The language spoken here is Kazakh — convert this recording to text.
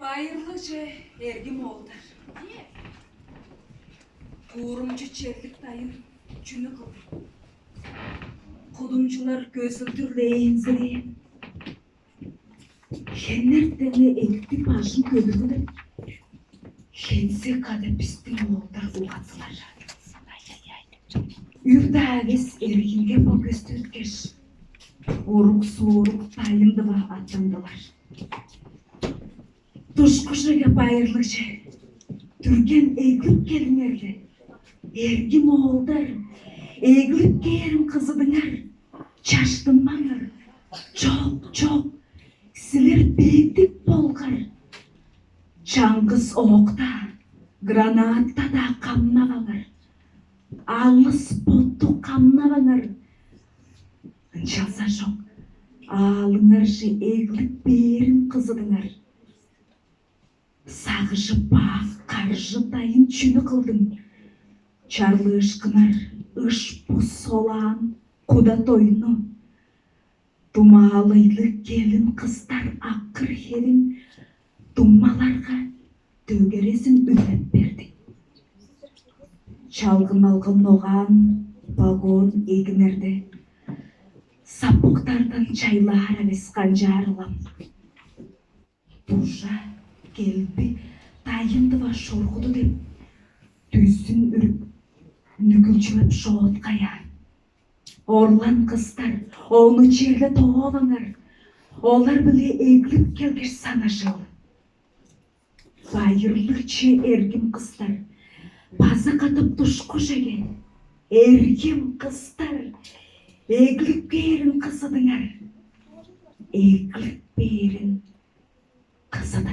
Байырлыжы эргим олдар. Куурумчу черлик тайын чүнү кылды. Кудумчулар көсүлтүрлейинсирейин. Хеннертене экти башын көбүргүлөр. Хенсе када биздин олдар угатылар. Үрдагес эргинге бокөстүрткеш. Орук соорук тайындыва аттандылар. Тушкушеге байырлыжы. Түрген эглип келиңерди. Эргим оолдар, эглип кээрим кызыдыңар. Чаштынмаңар. Жок, силер бейдик болгар. Чаңгыз оокта, гранатта да камнабаңар. Алыс ботту камнабаңар. Ынчалса жок, алыңаржы эглип берим кызыдыңар. Сагышып бак, каржы тайын чүнү кылдың. Чарлышкынар, ыш бу солаан, куда тойну. Тумаалыйлы келин кыздар акыр херин тумаларга төгересин үнөп берди. Чалгын алгын оган вагон эгинерде. Сапуктардан чайлар эмес канжарылам. Тужа келби тайындыва шоргуду деп түзүн үрүп нүгүлчүлөп шооткая. Орлан кыздар, ону жерге тообаңар. Олар биле эглип келгеш санашыл. Байырлыкчы эргим кыздар, база катып тушкушеге. Эргим кыздар, эглип берин кызыдыңар. Эглип берин кызыдыңар.